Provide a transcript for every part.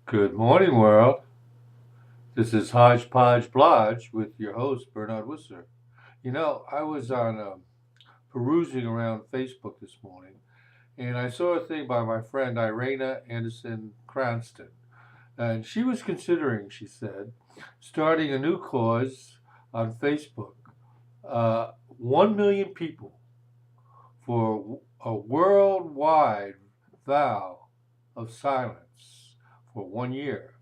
Good morning, world. This is Hodgepodge Blodge with your host, Bernard Wisser. I was on perusing around Facebook this morning, and I saw a thing by my friend Irena Anderson Cranston. And she was considering, she said, starting a new cause on Facebook. 1 million people for a worldwide vow of silence for 1 year.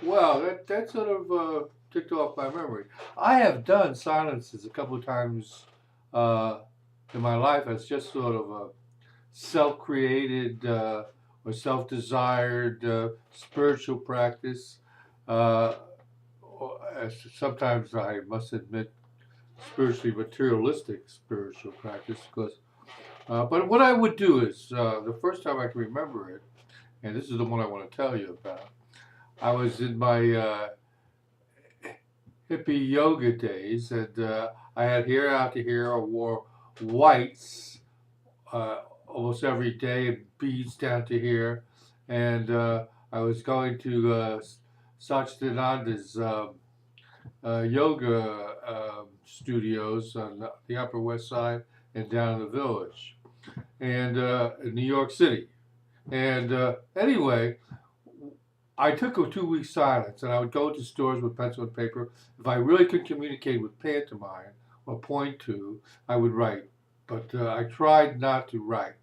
Well, that sort of ticked off my memory. I have done silences a couple of times uh, in my life as just sort of a self-created or self-desired spiritual practice. Uh, Sometimes I must admit, spiritually materialistic spiritual practice. But what I would do is the first time I can remember it, and this is the one I want to tell you about. I was in my hippie yoga days, and I had hair out to here. I wore whites almost every day, and beads down to here, and I was going to Satchidananda's yoga studios on the Upper West Side and down in the Village, and in New York City. And anyway, I took a 2 week silence, and I would go to stores with pencil and paper. If I really could communicate with pantomime or point to, I would write. But I tried not to write.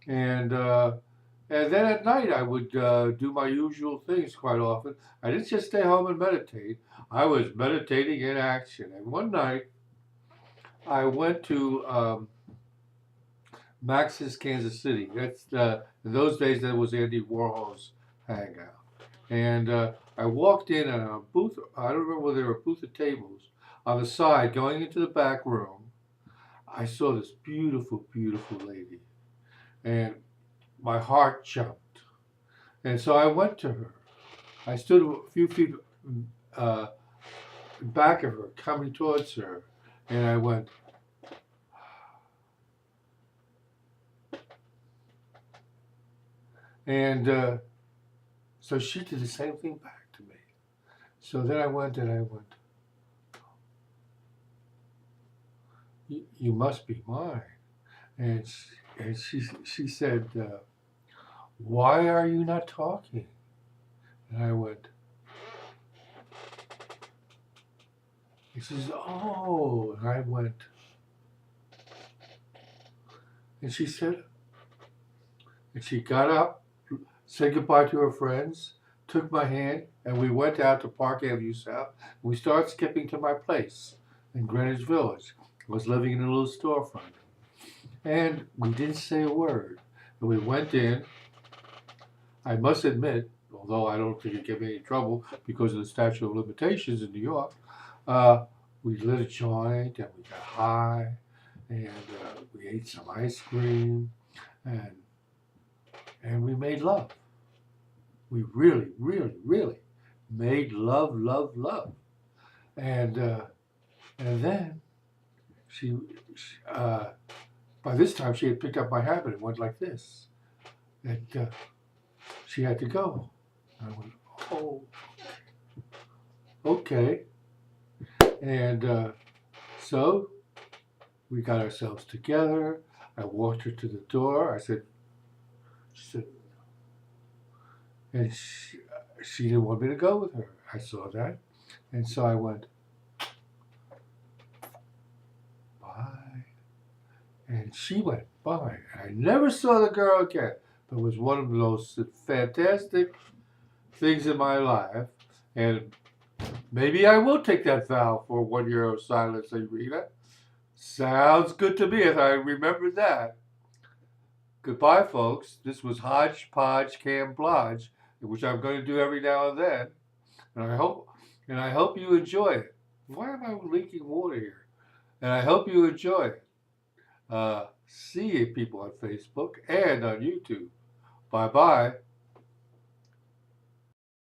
And then at night, I would do my usual things quite often. I didn't just stay home and meditate. I was meditating in action. And one night, I went to Max's Kansas City. That's in those days that was Andy Warhol's hangout. And I walked in on a booth. I don't remember whether there were a booth of tables on the side going into the back room. I saw this beautiful, beautiful lady, and my heart jumped. And so I went to her. I stood a few feet uh, back of her, coming towards her, and I went, and so she did the same thing back to me. So then I went, you must be mine. And she said, why are you not talking? And I went, and she says, oh, and I went, and she said, and she got up, said goodbye to her friends, took my hand, and we went out to Park Avenue South. And we started skipping to my place in Greenwich Village. I was living in a little storefront. And we didn't say a word. And we went in. I must admit, although I don't think it gave me any trouble because of the statute of limitations in New York, we lit a joint and we got high, and we ate some ice cream, and we made love. We really, really, really made love, love, love. And then she by this time she had picked up my habit and went like this. And she had to go. I went, oh, okay. And so we got ourselves together. I walked her to the door. She said, and she didn't want me to go with her. I saw that. And so I went, bye. And she went bye. I never saw the girl again. But it was one of those fantastic things in my life. And maybe I will take that vow for 1 year of silence, Rita. Sounds good to me if I remember that. Goodbye, folks. This was Hodgepodge Cam Blodge, which I'm going to do every now and then. And I hope you enjoy it. Why am I leaking water here? And I hope you enjoy it. See you people on Facebook and on YouTube. Bye bye.